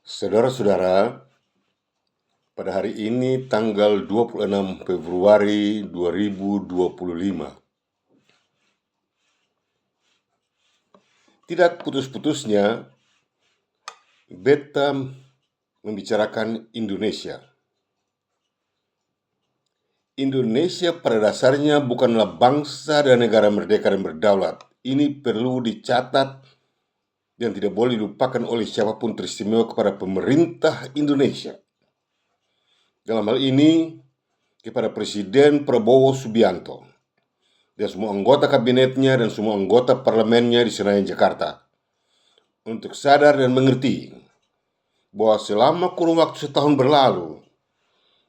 Saudara-saudara, pada hari ini tanggal 26 Februari 2025, tidak putus-putusnya beta membicarakan Indonesia. Indonesia pada dasarnya bukanlah bangsa dan negara merdeka dan berdaulat. Ini perlu dicatat dan tidak boleh dilupakan oleh siapapun teristimewa kepada pemerintah Indonesia. Dalam hal ini, kepada Presiden Prabowo Subianto dan semua anggota kabinetnya dan semua anggota parlemennya di Senayan, Jakarta, untuk sadar dan mengerti bahwa selama kurun waktu setahun berlalu,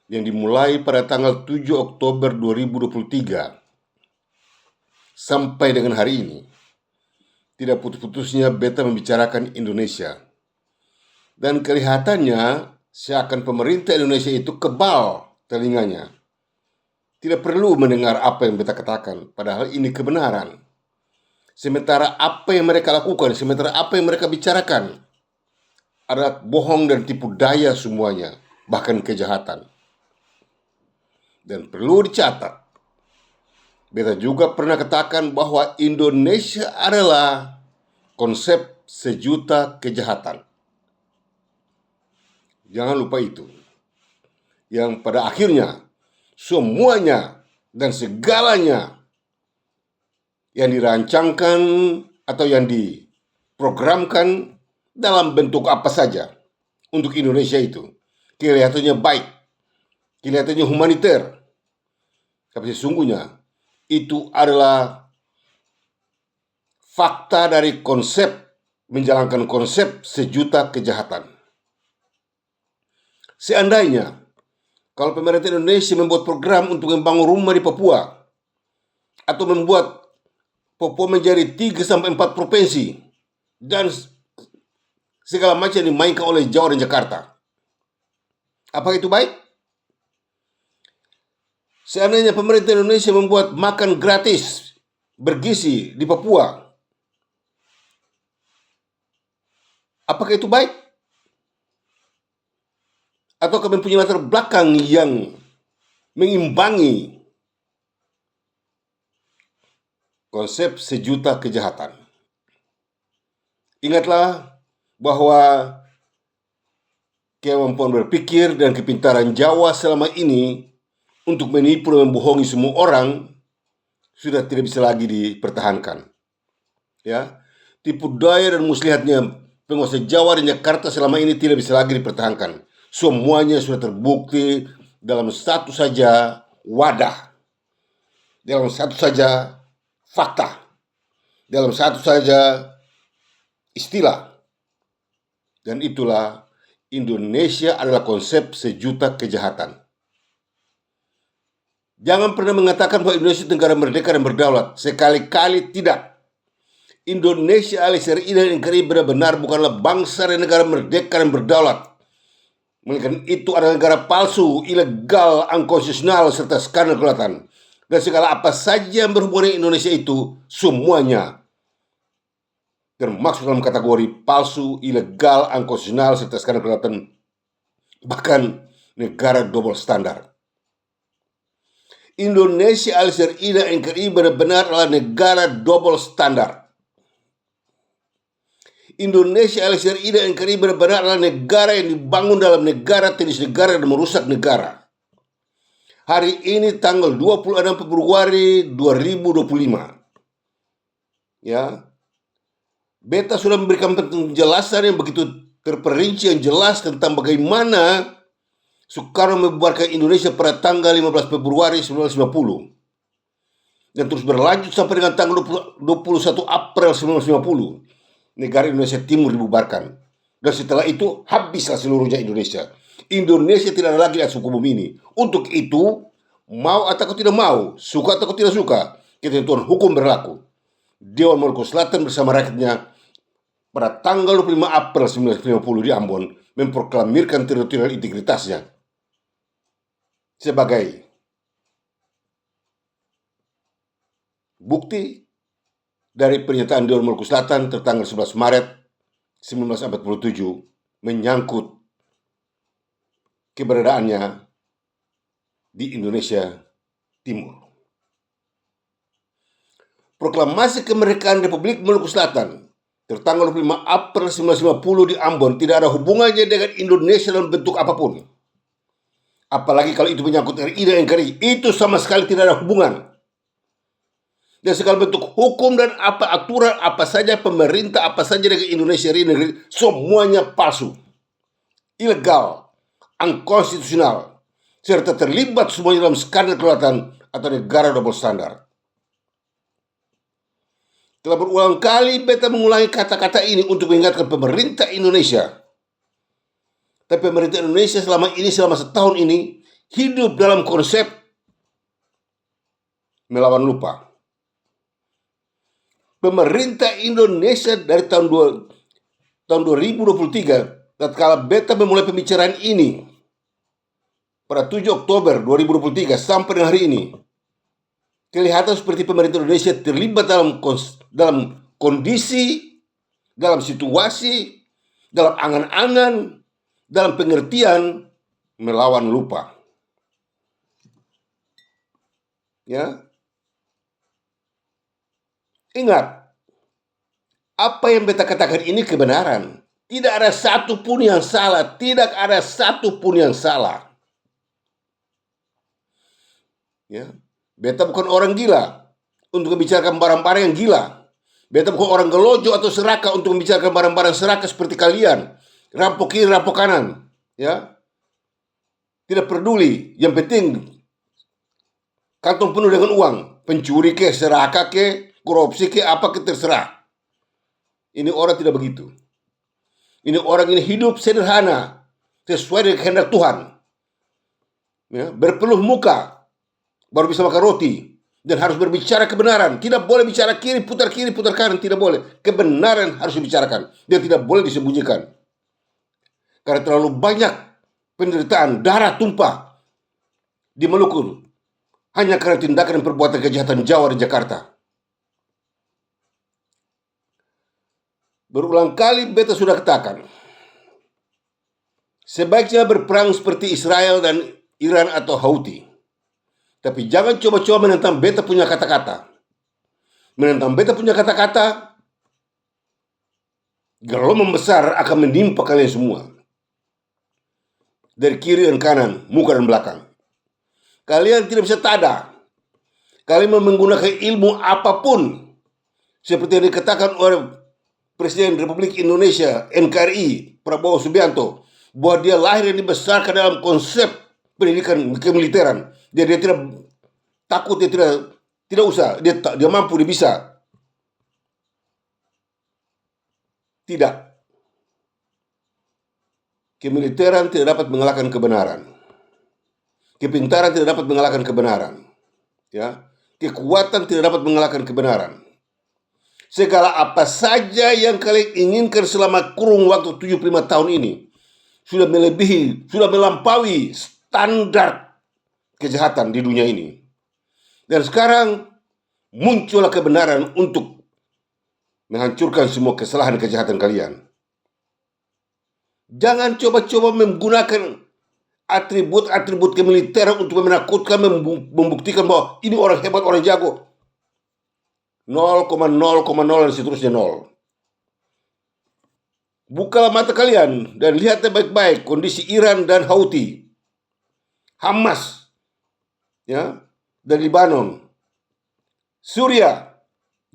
yang dimulai pada tanggal 7 Oktober 2023 sampai dengan hari ini, tidak putus-putusnya beta membicarakan Indonesia. Dan kelihatannya seakan pemerintah Indonesia itu kebal telinganya. Tidak perlu mendengar apa yang beta katakan, padahal ini kebenaran. Sementara apa yang mereka lakukan, sementara apa yang mereka bicarakan adalah bohong dan tipu daya semuanya, bahkan kejahatan. Dan perlu dicatat, beta juga pernah katakan bahwa Indonesia adalah konsep sejuta kejahatan. Jangan lupa itu. Yang pada akhirnya semuanya dan segalanya yang dirancangkan atau yang diprogramkan dalam bentuk apa saja untuk Indonesia itu kelihatannya baik, kelihatannya humaniter, tapi sesungguhnya itu adalah fakta dari konsep menjalankan konsep sejuta kejahatan. Seandainya kalau pemerintah Indonesia membuat program untuk membangun rumah di Papua atau membuat Papua menjadi 3-4 provinsi dan segala macam yang dimainkan oleh Jawa dan Jakarta, apakah itu baik? Seandainya pemerintah Indonesia membuat makan gratis bergizi di Papua, apakah itu baik? Atau kami punya latar belakang yang mengimbangi konsep sejuta kejahatan? Ingatlah bahwa kemampuan berpikir dan kepintaran Jawa selama ini untuk menipu dan membohongi semua orang sudah tidak bisa lagi dipertahankan. Ya, tipu daya dan muslihatnya penguasa Jawa dan Jakarta selama ini tidak bisa lagi dipertahankan. Semuanya sudah terbukti dalam satu saja wadah, dalam satu saja fakta, dalam satu saja istilah. Dan itulah Indonesia adalah konsep sejuta kejahatan. Jangan pernah mengatakan bahwa Indonesia negara merdeka dan berdaulat. Sekali-kali tidak. Indonesia alias RI dan NKRI benar-benar bukanlah bangsa dan negara merdeka dan berdaulat. Melainkan itu adalah negara palsu, ilegal, unkonstitusional, serta skandal kelautan. Dan segala apa saja yang berhubungan dengan Indonesia itu, semuanya termasuk dalam kategori palsu, ilegal, unkonstitusional, serta skandal kelautan. Bahkan negara double standar. Indonesia alias RI dan NKRI benar-benar adalah negara double standar. Indonesia alias RI dan NKRI benar-benar adalah negara yang dibangun dalam negara, tenis negara, dan merusak negara. Hari ini tanggal 26 Februari 2025. Ya. Beta sudah memberikan penjelasan yang begitu terperinci yang jelas tentang bagaimana Soekarno membubarkan Indonesia pada tanggal 15 Februari 1950 dan terus berlanjut sampai dengan tanggal 21 April 1950 negara Indonesia Timur dibubarkan. Dan setelah itu habislah seluruhnya Indonesia. Indonesia tidak ada lagi suku bumi ini. Untuk itu, mau atau tidak mau, suka atau tidak suka, ketentuan hukum berlaku. Dewan Maluku Selatan bersama rakyatnya pada tanggal 25 April 1950 di Ambon memproklamirkan teritorial integritasnya sebagai bukti dari pernyataan Dewan Maluku Selatan tertanggal 11 Maret 1947 menyangkut keberadaannya di Indonesia Timur. Proklamasi kemerdekaan Republik Maluku Selatan tertanggal 25 April 1950 di Ambon tidak ada hubungannya dengan Indonesia dalam bentuk apapun. Apalagi kalau itu menyangkut RI dan NKRI, itu sama sekali tidak ada hubungan. Dan segala bentuk hukum dan apa aturan apa saja pemerintah apa saja dengan Indonesia ini semuanya palsu, ilegal, unkonstitusional, serta terlibat semuanya dalam skandal kelautan atau negara double standar. Telah berulang kali beta mengulangi kata-kata ini untuk mengingatkan pemerintah Indonesia. Tapi pemerintah Indonesia selama setahun ini hidup dalam konsep melawan lupa. Pemerintah Indonesia dari tahun 2023, tatkala beta memulai pembicaraan ini pada 7 Oktober 2023 sampai dengan hari ini, kelihatan seperti pemerintah Indonesia terlibat dalam kondisi, dalam situasi, dalam angan-angan, dalam pengertian melawan lupa. Ya. Ingat, apa yang beta katakan ini kebenaran. Tidak ada satu pun yang salah, tidak ada satu pun yang salah. Ya. Beta bukan orang gila untuk membicarakan barang-barang yang gila. Beta bukan orang gelojo atau serakah untuk membicarakan barang-barang serakah seperti kalian. Rampok kiri, rampok kanan. Ya. Tidak peduli. Yang penting kantong penuh dengan uang. Pencuri ke, serakah ke, korupsi ke, apa ke terserah. Ini orang tidak begitu. Ini orang ini hidup sederhana. Sesuai dengan kehendak Tuhan. Ya. Berpeluh muka. Baru bisa makan roti. Dan harus berbicara kebenaran. Tidak boleh bicara kiri, putar kanan. Tidak boleh. Kebenaran harus dibicarakan. Dan tidak boleh disembunyikan. Karena terlalu banyak penderitaan, darah tumpah di Maluku. Hanya karena tindakan dan perbuatan kejahatan Jawa dan Jakarta. Berulang kali beta sudah katakan. Sebaiknya berperang seperti Israel dan Iran atau Houthi. Tapi jangan coba-coba menentang beta punya kata-kata. Menentang beta punya kata-kata, gelombang besar akan menimpa kalian semua. Dari kiri dan kanan, muka dan belakang. Kalian tidak bisa tada. Kalian menggunakan ilmu apapun. Seperti yang dikatakan oleh Presiden Republik Indonesia, NKRI, Prabowo Subianto. Bahwa dia lahir dan dibesarkan dalam konsep pendidikan kemiliteran. Dia tidak takut, dia tidak usah, dia mampu, dia bisa. Tidak. Kemiliteran tidak dapat mengalahkan kebenaran. Kepintaran tidak dapat mengalahkan kebenaran. Ya. Kekuatan tidak dapat mengalahkan kebenaran. Segala apa saja yang kalian inginkan selama kurun waktu 75 tahun ini sudah melampaui standar kejahatan di dunia ini. Dan sekarang muncullah kebenaran untuk menghancurkan semua kesalahan kejahatan kalian. Jangan coba-coba menggunakan atribut-atribut kemiliteran untuk menakutkan, membuktikan bahwa ini orang hebat, orang jago. 0,0,0 dan seterusnya 0. Bukalah mata kalian dan lihatlah baik-baik kondisi Iran dan Houthi, Hamas, ya, dan Lebanon, Suriah,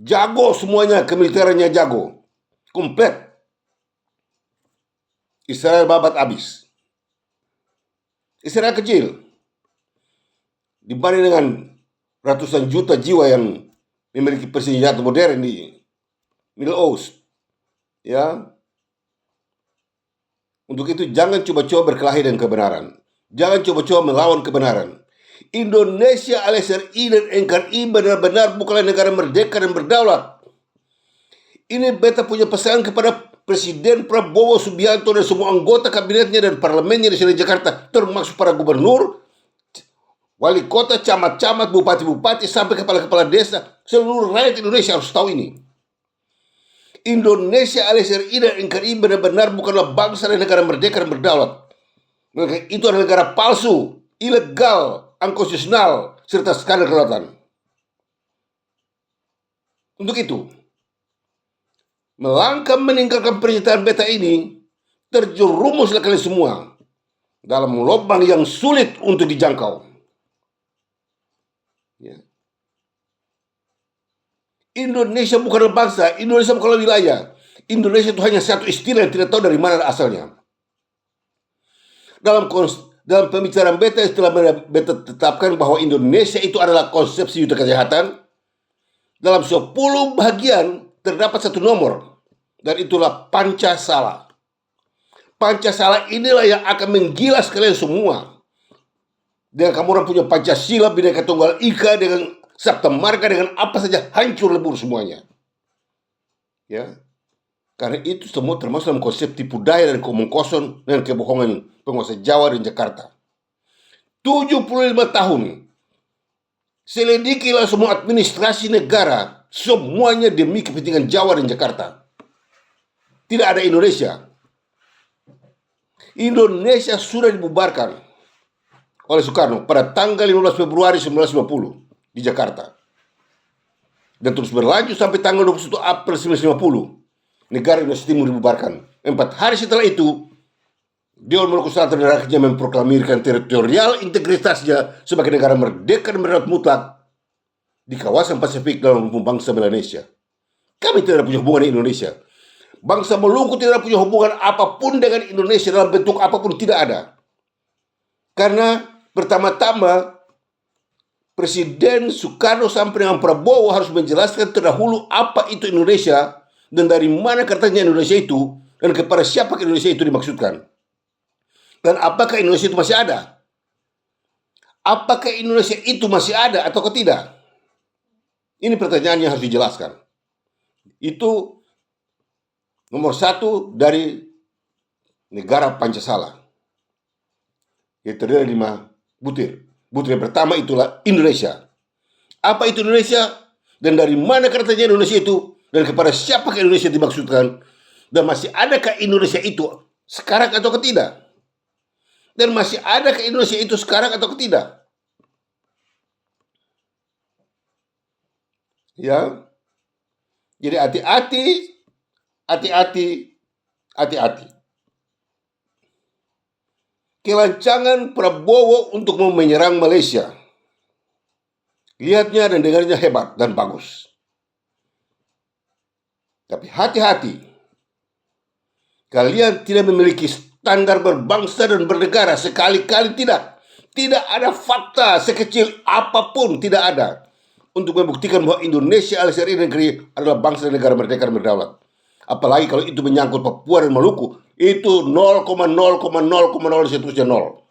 jago semuanya, kemiliterannya jago, komplit. Israel babat habis. Israel kecil dibanding dengan ratusan juta jiwa yang memiliki persenjataan modern di Middle East. Ya. Untuk itu jangan coba-coba berkelahi dengan kebenaran. Jangan coba-coba melawan kebenaran. Indonesia alias RI dan NKRI benar-benar bukanlah negara merdeka dan berdaulat. Ini beta punya pesan kepada Presiden Prabowo Subianto dan semua anggota kabinetnya dan parlemennya di sini Jakarta, termasuk para gubernur, wali kota, camat-camat, bupati-bupati, sampai kepala-kepala desa. Seluruh rakyat Indonesia harus tahu ini. Indonesia alias RI dan NKRI benar-benar bukanlah bangsa dan negara merdeka dan berdaulat. Maka itu adalah negara palsu, ilegal, unkonstitusional, serta skandal kelautan. Untuk itu, melangkah meninggalkan pernyataan beta ini, terjerumuslah kalian semua dalam lubang yang sulit untuk dijangkau. Ya. Indonesia bukanlah bangsa, Indonesia bukanlah wilayah. Indonesia itu hanya satu istilah yang tidak tahu dari mana asalnya. Dalam pembicaraan beta, setelah beta tetapkan bahwa Indonesia itu adalah konsepsi yuta kejahatan, dalam 10 bagian terdapat satu nomor, dan itulah Pancasala. Pancasala inilah yang akan menggilas kalian semua. Dengan kamu orang punya Pancasila, Bhinneka Tunggal Ika, dengan Sabta Marga, dengan apa saja hancur lebur semuanya. Ya, karena itu semua termasuk dalam konsep tipu daya dan omong kosong dan kebohongan penguasa Jawa dan Jakarta. 75 tahun selidikilah semua administrasi negara, semuanya demi kepentingan Jawa dan Jakarta. Tidak ada Indonesia. Indonesia sudah dibubarkan oleh Soekarno pada tanggal 15 Februari 1950 di Jakarta. Dan terus berlanjut sampai tanggal 21 April 1950. Negara Indonesia Timur dibubarkan. 4 hari setelah itu, Dewan Maluku Selatan dan rakyatnya memproklamirkan teritorial integritasnya sebagai negara merdeka dan berdaulat mutlak di kawasan Pasifik dalam hukum bangsa Melanesia. Kami tidak punya hubungan dengan Indonesia. Bangsa Maluku tidak punya hubungan apapun dengan Indonesia dalam bentuk apapun, tidak ada. Karena pertama-tama Presiden Soekarno sampai dengan Prabowo harus menjelaskan terdahulu apa itu Indonesia dan dari mana katanya Indonesia itu dan kepada siapa Indonesia itu dimaksudkan. Dan apakah Indonesia itu masih ada? Apakah Indonesia itu masih ada atau tidak? Ini pertanyaan yang harus dijelaskan. Itu nomor 1 dari negara Pancasala. Yang terdiri dari 5 butir. Butir yang pertama itulah Indonesia. Apa itu Indonesia? Dan dari mana katanya Indonesia itu? Dan kepada siapa Indonesia dimaksudkan? Dan masih adakah Indonesia itu sekarang atau tidak? Dan masih adakah Indonesia itu sekarang atau tidak? Ya. Jadi hati-hati, hati-hati, hati-hati. Kelancangan Prabowo untuk menyerang Malaysia. Lihatnya dan dengarnya hebat dan bagus. Tapi hati-hati. Kalian tidak memiliki standar berbangsa dan bernegara. Sekali-kali tidak. Tidak ada fakta sekecil apapun, tidak ada. Untuk membuktikan bahwa Indonesia alias RI negeri adalah bangsa dan negara merdeka dan berdaulat. Apalagi kalau itu menyangkut Papua dan Maluku, itu 0,0,0,0 seterusnya 0.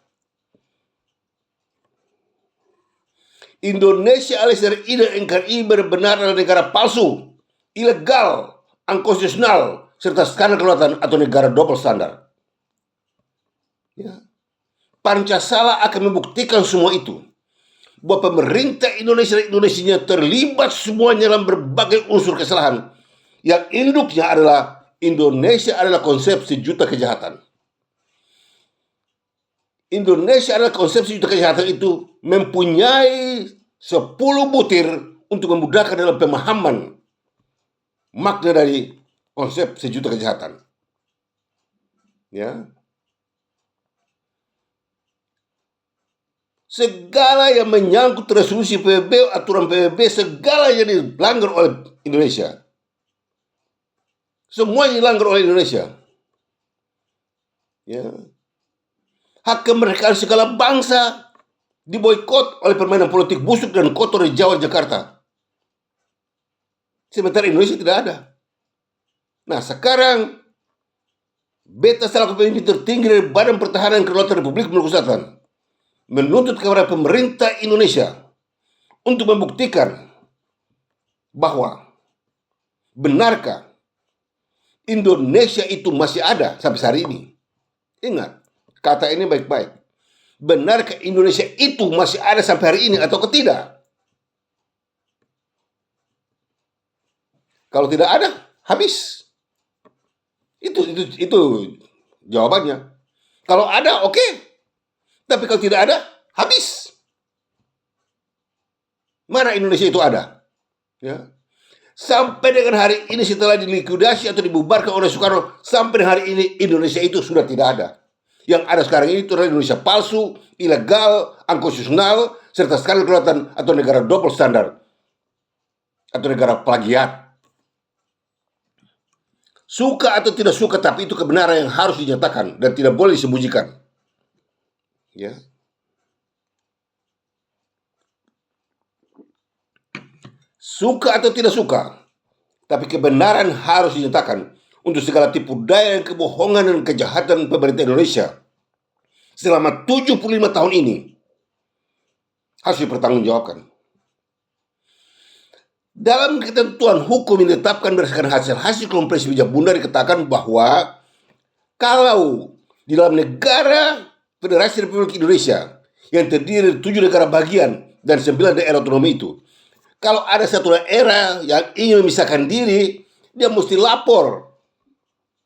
Indonesia alias RI dan NKRI benar-benar adalah negara palsu, ilegal, unkonstitusional, serta skandal kelautan atau negara double standar. Ya. Pancasala akan membuktikan semua itu. Bahwa pemerintah Indonesia dan Indonesianya terlibat semuanya dalam berbagai unsur kesalahan. Yang induknya adalah Indonesia adalah konsepsi juta kejahatan. Indonesia adalah konsepsi juta kejahatan itu mempunyai 10 butir untuk memudahkan dalam pemahaman makna dari konsep sejuta kejahatan. Ya. Segala yang menyangkut resolusi PBB, aturan PBB, segala yang dilanggar oleh Indonesia. Semuanya dilanggar oleh Indonesia. Ya. Hak kemerdekaan segala bangsa diboikot oleh permainan politik busuk dan kotor di Jawa dan Jakarta. Sementara Indonesia tidak ada. Nah sekarang beta selaku pemimpin tertinggi dari Badan Pertahanan Kedaulatan Republik Maluku Selatan menuntut kepada pemerintah Indonesia untuk membuktikan bahwa benarkah Indonesia itu masih ada sampai hari ini. Ingat, kata ini baik-baik. Benarkah Indonesia itu masih ada sampai hari ini atau tidak? Kalau tidak ada, habis. Itu jawabannya. Kalau ada, oke. Tapi kalau tidak ada, habis. Mana Indonesia itu ada? Ya. Sampai dengan hari ini setelah dilikuidasi atau dibubarkan oleh Soekarno, sampai dengan hari ini Indonesia itu sudah tidak ada. Yang ada sekarang ini itu adalah Indonesia palsu, ilegal, unkonstitusional, serta skandal kelautan atau negara double standar atau negara plagiat. Suka atau tidak suka, tapi itu kebenaran yang harus dinyatakan dan tidak boleh disembunyikan. Ya. Suka atau tidak suka, tapi kebenaran harus dinyatakan untuk segala tipu daya, kebohongan, dan kejahatan pemerintah Indonesia selama 75 tahun ini harus dipertanggungjawabkan. Dalam ketentuan hukum yang ditetapkan berdasarkan hasil konferensi Meja Bundar dikatakan bahwa kalau di dalam negara Federasi Republik Indonesia yang terdiri dari 7 negara bagian dan 9 daerah otonomi itu, kalau ada satu daerah yang ingin memisahkan diri, dia mesti lapor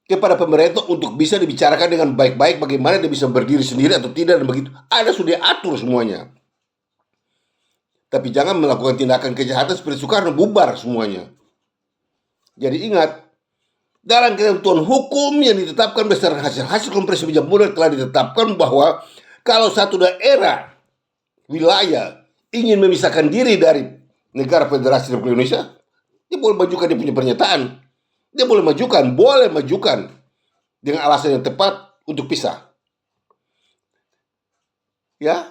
kepada pemerintah untuk bisa dibicarakan dengan baik-baik bagaimana dia bisa berdiri sendiri atau tidak dan begitu. Ada sudah atur semuanya. Tapi jangan melakukan tindakan kejahatan seperti Soekarno, bubar semuanya. Jadi ingat, dalam ketentuan hukum yang ditetapkan berdasarkan hasil konferensi Meja Bundar telah ditetapkan bahwa kalau satu daerah, wilayah ingin memisahkan diri dari negara Federasi Republik Indonesia, dia boleh majukan dia punya pernyataan. Dia boleh majukan dengan alasan yang tepat untuk pisah. Ya,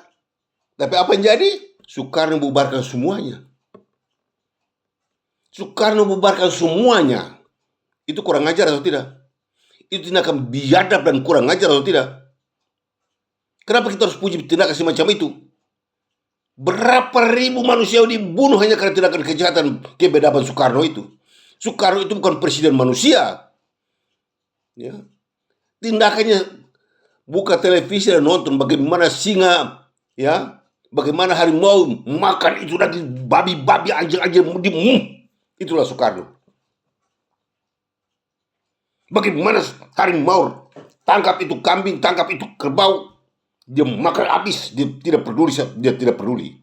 tapi apa yang jadi? Soekarno bubarkan semuanya. Itu kurang ajar atau tidak? Itu tindakan biadab dan kurang ajar atau tidak? Kenapa kita harus puji tindakan semacam itu? Berapa ribu manusia dibunuh hanya karena tindakan kejahatan kebedaban Soekarno itu. Soekarno itu bukan presiden manusia. Ya. Tindakannya buka televisi dan nonton bagaimana singa, ya, bagaimana harimau makan itu lagi babi-babi, anjing-anjing, itulah Soekarno. Bagaimana harimau tangkap itu kambing, tangkap itu kerbau, dia makan habis, dia tidak peduli.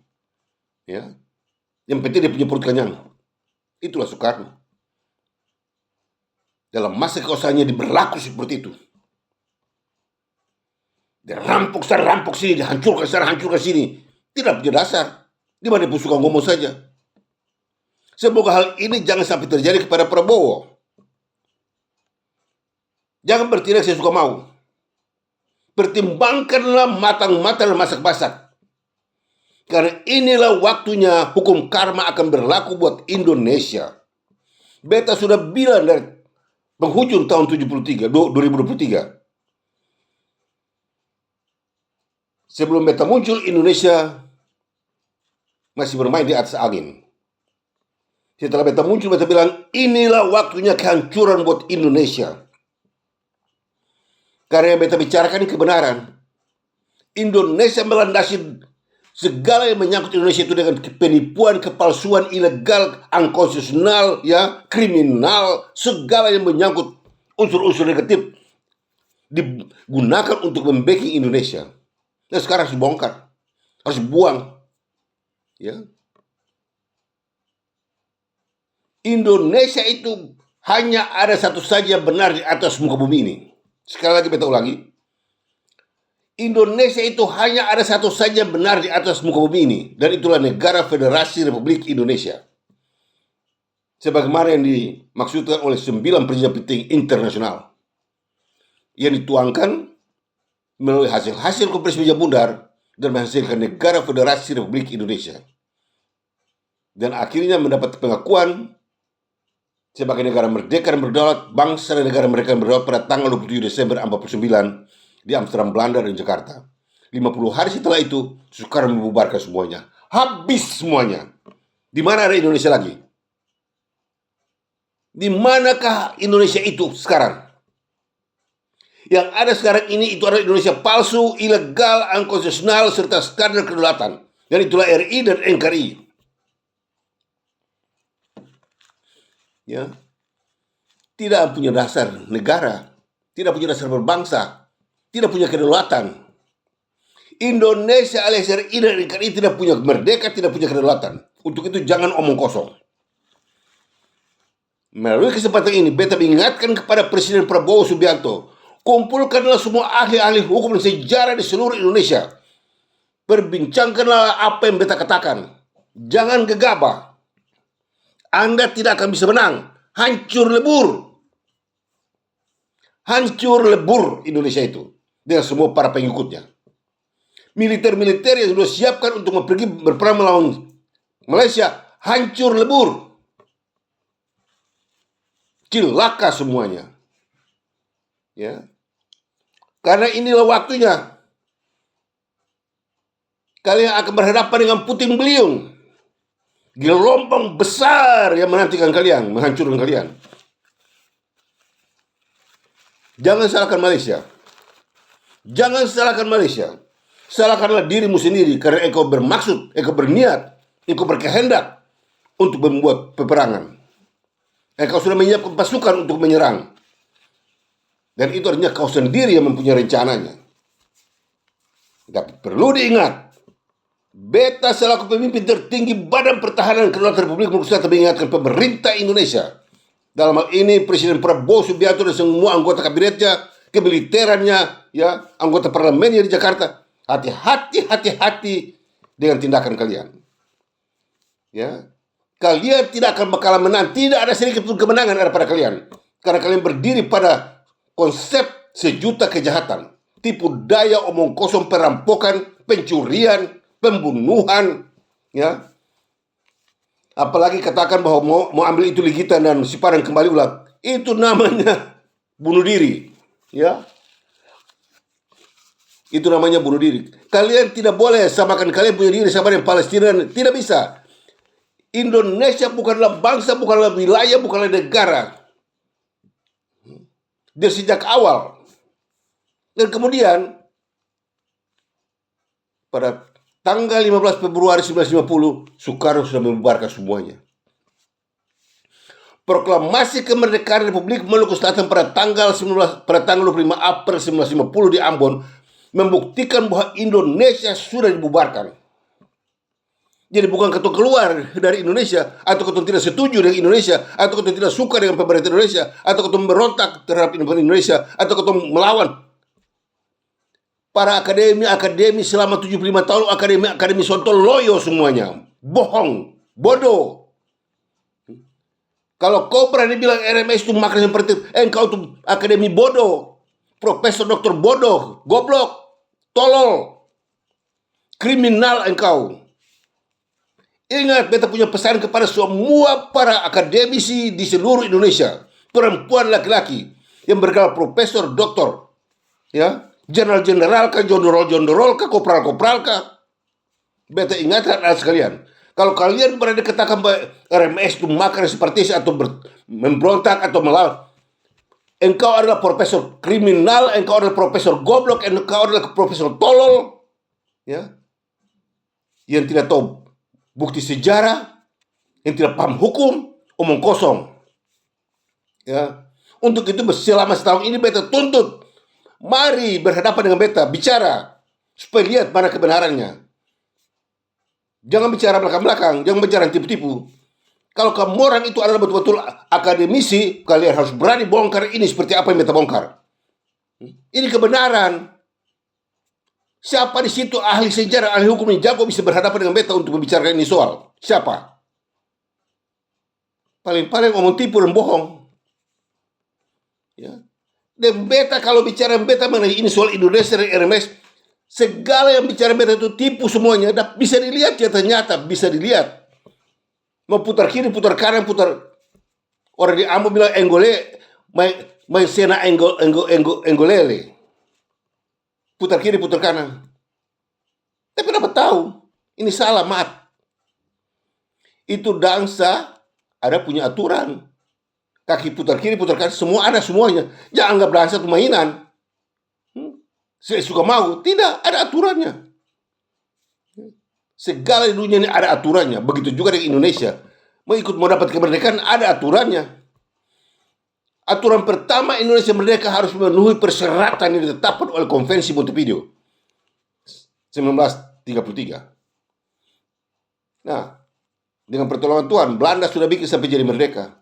Ya. Yang penting dia punya perut kenyang. Itulah Soekarno. Dalam masa kekuasaannya diberlaku seperti itu. Dia rampok sana, rampok sini, dihancurkan sana, hancurkan sini. Tidak punya dasar. Di mana dia suka ngomong saja. Semoga hal ini jangan sampai terjadi kepada Prabowo. Jangan bertindak saya suka mau. Pertimbangkanlah matang-matang dan masak-masak. Karena inilah waktunya hukum karma akan berlaku buat Indonesia. Beta sudah bilang dari penghujung tahun 2023. Sebelum beta muncul, Indonesia masih bermain di atas angin. Setelah beta muncul, beta bilang, inilah waktunya kehancuran buat Indonesia. Karena yang beta bicarakan ini kebenaran. Indonesia melandasi segala yang menyangkut Indonesia itu dengan penipuan, kepalsuan, ilegal, unkonstitusional, ya, kriminal, segala yang menyangkut unsur-unsur negatif digunakan untuk membacking Indonesia. Nah sekarang harus dibongkar, harus dibuang. Ya. Indonesia itu hanya ada satu saja benar di atas muka bumi ini. Sekali lagi beta ulangi. Indonesia itu hanya ada satu saja benar di atas muka bumi ini. Dan itulah negara Federasi Republik Indonesia. Sebagaimana yang dimaksudkan oleh 9 perjanjian penting internasional. Yang dituangkan melalui hasil konferensi Meja Bundar dan menghasilkan negara Federasi Republik Indonesia. Dan akhirnya mendapat pengakuan sebagai negara merdeka dan berdaulat, bangsa dan negara mereka yang berdaulat pada tanggal 27 Desember 1949 di Amsterdam, Belanda dan Jakarta. 50 hari setelah itu, Soekarno membubarkan semuanya. Habis semuanya. Di mana ada Indonesia lagi? Di manakah Indonesia itu sekarang? Yang ada sekarang ini itu adalah Indonesia palsu, ilegal, unkonstitusional, serta skandal kedaulatan. Dan itulah RI dan NKRI. Ya, tidak punya dasar negara. tidak punya dasar berbangsa, tidak punya kedaulatan. Indonesia alias RI dan NKRI tidak punya merdeka, tidak punya kedaulatan. Untuk itu jangan omong kosong. Melalui kesempatan ini, beta mengingatkan kepada Presiden Prabowo Subianto, kumpulkanlah semua ahli-ahli hukum dan sejarah di seluruh Indonesia. Perbincangkanlah apa yang beta katakan. Jangan gegabah. Anda tidak akan bisa menang. Hancur lebur. Hancur lebur Indonesia itu dengan semua para pengikutnya. Militer-militer yang sudah siapkan untuk pergi berperang melawan Malaysia hancur lebur. Cilaka semuanya. Ya. Karena inilah waktunya. Kalian akan berhadapan dengan puting beliung. Gelombang besar yang menantikan kalian, menghancurkan kalian. Jangan salahkan Malaysia. Jangan salahkan Malaysia. Salahkanlah dirimu sendiri karena engkau bermaksud, engkau berniat, engkau berkehendak untuk membuat peperangan. Engkau sudah menyiapkan pasukan untuk menyerang. Dan itu artinya kau sendiri yang mempunyai rencananya. Tapi perlu diingat, beta selaku pemimpin tertinggi Badan Pertahanan Kedaulatan Republik Indonesia mengingatkan pemerintah Indonesia, dalam hal ini Presiden Prabowo Subianto dan semua anggota kabinetnya, kemiliterannya, ya, anggota parlemennya di Jakarta, hati-hati dengan tindakan kalian. Ya, kalian tidak akan bakalan menang, tidak ada sedikit pun kemenangan ada pada kalian, karena kalian berdiri pada konsep sejuta kejahatan, tipu daya, omong kosong, perampokan, pencurian, pembunuhan, ya. Apalagi katakan bahwa mau ambil itu ligitan dan siparan kembali ulang, itu namanya bunuh diri, ya. Itu namanya bunuh diri. Kalian tidak boleh samakan kalian punya diri sama dengan Palestina, tidak bisa. Indonesia bukanlah bangsa, bukanlah wilayah, bukanlah negara. Dari sejak awal. Dan kemudian pada tanggal 15 Februari 1950, Soekarno sudah membubarkan semuanya. Proklamasi kemerdekaan Republik Maluku Selatan pada tanggal 25 April 1950 di Ambon membuktikan bahwa Indonesia sudah dibubarkan. Jadi bukan ketua keluar dari Indonesia, atau ketua tidak setuju dengan Indonesia, atau ketua tidak suka dengan pemerintah Indonesia, atau ketua memberontak terhadap Indonesia, atau ketua melawan. Para akademi selama 75 tahun, akademi sontoloyo semuanya. Bohong, bodoh. Kalau kau berani bilang RMS itu makna seperti engkau itu akademi bodoh, profesor doktor bodoh, goblok, tolol, kriminal engkau. Ingat, beta punya pesan kepada semua para akademisi di seluruh Indonesia, perempuan laki-laki yang bergelar profesor, doktor, ya, jenderal-jenderal kah, jondorol-jondorol kah, kopral-kopral kah. Beta ingatkan anda sekalian, kalau kalian berani katakan bahwa RMS itu makar seperti atau memberontak atau melawan, engkau adalah profesor kriminal, engkau adalah profesor goblok, engkau adalah profesor tolol, ya, yang tidak tahu bukti sejarah, yang tidak paham hukum, omong kosong. Ya, untuk itu selama setahun ini beta tuntut, mari berhadapan dengan beta, bicara supaya lihat mana kebenarannya. Jangan bicara belakang-belakang, jangan bicara tipu-tipu. Kalau kamu orang itu adalah betul-betul akademisi, kalian harus berani bongkar ini seperti apa yang beta bongkar. Ini kebenaran. Siapa di situ ahli sejarah, ahli hukum yang jago bisa berhadapan dengan beta untuk membicarakan ini soal? Siapa? Paling-paling ngomong tipu dan bohong. Ya. Dan beta kalau bicara beta mengenai ini soal Indonesia dan RMS, segala yang bicara beta itu tipu semuanya. Bisa dilihat ya, ternyata bisa dilihat. Mau putar kiri, putar kanan, putar. Orang di Ambon bilang enggole, main sena enggolele. Putar kiri, putar kanan. Tapi dapat tahu, ini salah, mat. Itu dansa, ada punya aturan. Kaki putar kiri, putar kanan, semua ada semuanya. Jangan anggap dansa itu mainan. Saya suka mau, tidak, ada aturannya. Segala di dunia ini ada aturannya. Begitu juga di Indonesia. Mau dapat kemerdekaan, ada aturannya. Aturan pertama, Indonesia merdeka harus memenuhi persyaratan yang ditetapkan oleh Konvensi Montevideo 1933. Nah, dengan pertolongan Tuhan, Belanda sudah bikin sampai jadi merdeka.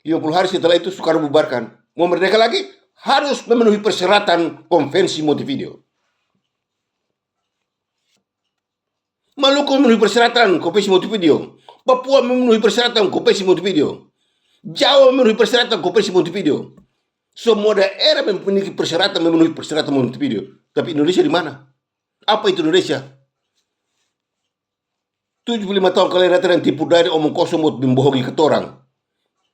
50 hari setelah itu Soekarno bubarkan. Mau merdeka lagi, harus memenuhi persyaratan Konvensi Montevideo. Maluku memenuhi persyaratan Konvensi Montevideo. Papua memenuhi persyaratan Konvensi Montevideo. Jawa memenuhi persyaratan Konvensi Montevideo. Semua daerah memiliki persyaratan memenuhi persyaratan Montevideo. Tapi Indonesia di mana? Apa itu Indonesia? 75 tahun kalian datang dan tipu daya omong kosong buat membohongi ketorang.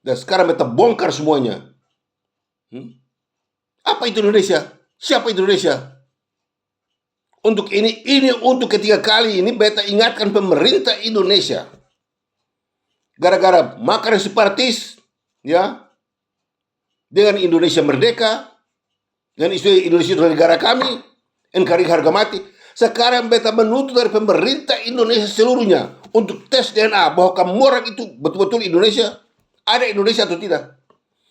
Dan sekarang beta bongkar semuanya. Apa itu Indonesia? Siapa itu Indonesia? Untuk ini untuk ketiga kali ini beta ingatkan pemerintah Indonesia. Gara-gara makanan separatis, ya, dengan Indonesia merdeka, dengan isu Indonesia adalah negara kami, NKRI harga mati. Sekarang beta menuntut dari pemerintah Indonesia seluruhnya untuk tes DNA bahwa kamu orang itu betul-betul Indonesia, ada Indonesia atau tidak.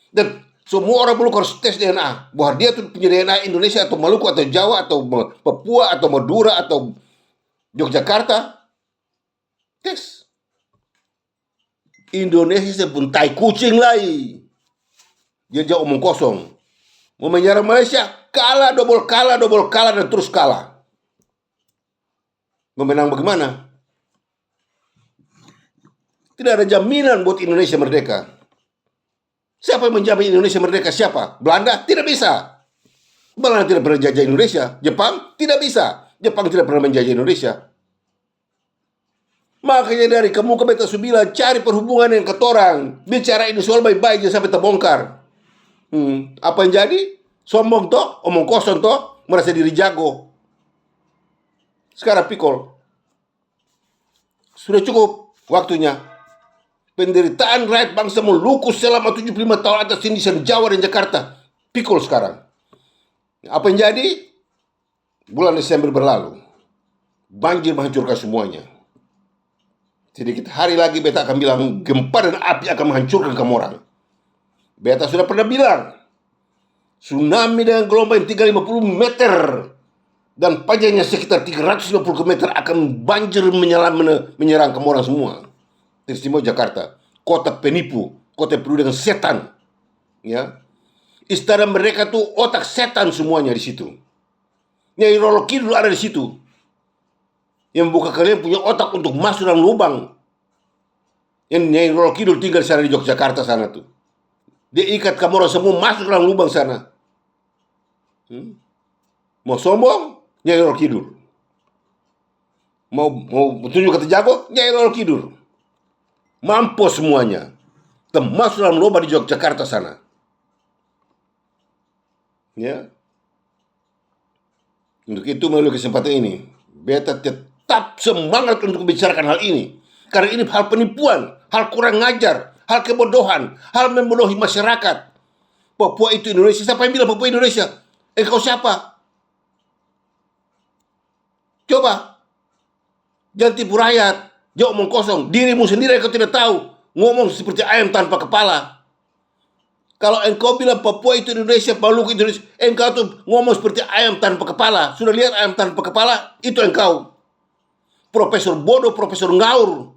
Dan semua orang Maluku harus tes DNA bahwa dia tuh punya DNA Indonesia atau Maluku atau Jawa atau Papua atau Madura atau Yogyakarta. Tes. Indonesia pun tai kucing lagi. Dia jauh omong kosong. Mau menyerang Malaysia, kalah, double kalah, dan terus kalah. Mau menang bagaimana? Tidak ada jaminan buat Indonesia merdeka. Siapa yang menjamin Indonesia merdeka? Siapa? Belanda? Tidak bisa. Belanda tidak pernah jajah Indonesia. Jepang? Tidak bisa. Jepang tidak pernah menjajah Indonesia. Makanya dari kamu ke beta sembilan cari perhubungan dengan ketorang. Bicara ini soal baik-baik jangan sampai terbongkar. Apa yang jadi? Sombong toh, omong kosong toh, merasa diri jago. Sekarang pikul. Sudah cukup waktunya. Penderitaan rakyat bangsa Maluku selama 75 tahun atas tindisan Jawa dan Jakarta. Pikul sekarang. Apa yang jadi? Bulan Desember berlalu. Banjir menghancurkan semuanya. Sedikit hari lagi beta akan bilang gempa dan api akan menghancurkan kamu orang. Beta sudah pernah bilang tsunami dengan gelombang 350 meter dan panjangnya sekitar 350 meter akan banjir menyerang kamu orang semua. Istimewa Jakarta, kota penipu, kota penuh dengan setan. Ya, istana mereka tuh otak setan semuanya di situ. Nyai Roro Kidul ada di situ. Yang bukan kalian punya otak untuk masuk dalam lubang. Yang Nyai Roro Kidul tinggal di sana di Yogyakarta sana tuh. Dia ikat kamu orang semua masuk dalam lubang sana. Mau sombong? Nyai Roro Kidul. Mau tunjuk kata jago? Nyai Roro Kidul. Mampus semuanya. Termasuk dalam lubang di Yogyakarta sana. Ya. Untuk itu melalui kesempatan ini, beta tetap semangat untuk membicarakan hal ini. Karena ini hal penipuan, hal kurang ngajar, hal kebodohan, hal membodohi masyarakat. Papua itu Indonesia. Siapa yang bilang Papua Indonesia? Engkau siapa? Coba. Jangan tipu rakyat. Jangan omong kosong. Dirimu sendiri engkau tidak tahu. Ngomong seperti ayam tanpa kepala. Kalau engkau bilang Papua itu Indonesia, Maluku itu Indonesia, engkau tuh ngomong seperti ayam tanpa kepala. Sudah lihat ayam tanpa kepala? Itu engkau. Profesor bodoh, profesor ngaur,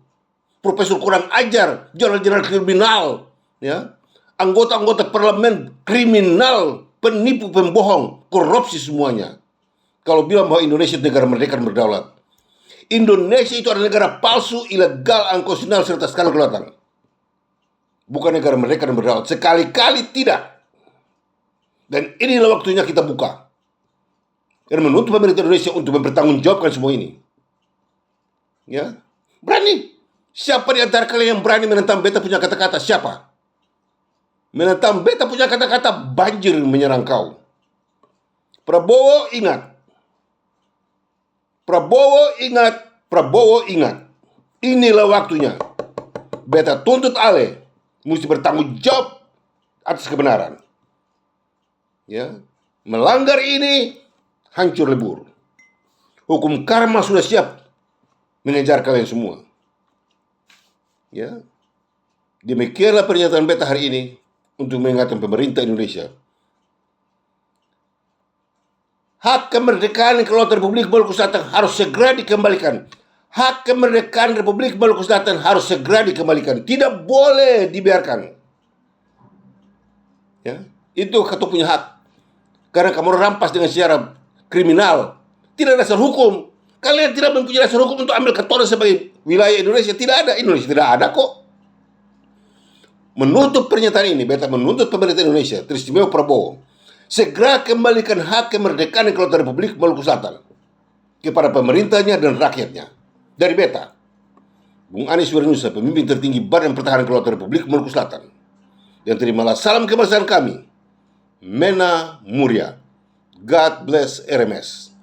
profesor kurang ajar, jenderal-jenderal kriminal, ya, anggota-anggota parlemen kriminal, penipu, pembohong, korupsi semuanya. Kalau bilang bahwa Indonesia negara merdeka dan berdaulat, Indonesia itu adalah negara palsu, ilegal, unconstitusional serta skala kelautan. Bukan negara merdeka dan berdaulat. Sekali-kali tidak. Dan inilah waktunya kita buka. Dan menuntut pemerintah Indonesia untuk mempertanggungjawabkan semua ini. Ya, berani. Siapa di antara kalian yang berani menentang beta punya kata-kata? Siapa? Menentang beta punya kata-kata, banjir menyerang kau. Prabowo ingat. Prabowo ingat. Prabowo ingat. Inilah waktunya. Beta tuntut ale mesti bertanggung jawab atas kebenaran. Ya, melanggar ini hancur lebur. Hukum karma sudah siap mengejar kalian semua. Ya, demikianlah pernyataan beta hari ini. untuk mengingatkan pemerintah Indonesia. Hak kemerdekaan Kelautan Republik Maluku Selatan harus segera dikembalikan. Hak kemerdekaan Republik Maluku Selatan harus segera dikembalikan. Tidak boleh dibiarkan. Ya, itu kata punya hak. Karena kamu rampas dengan secara kriminal. Tidak ada dasar hukum. Kalian tidak mempunyai dasar hukum untuk ambil Katoran sebagai wilayah Indonesia. Tidak ada. Indonesia tidak ada kok. Menuntut pernyataan ini, beta menuntut pemerintah Indonesia, teristimewa Prabowo, segera kembalikan hak kemerdekaan Kelautan Republik Maluku Selatan kepada pemerintahnya dan rakyatnya. Dari beta, Bung Anies Wiranusa, pemimpin tertinggi Badan Pertahanan Kelautan Republik Maluku Selatan. Dan terimalah salam kebangsaan kami, Mena Muria. God bless RMS.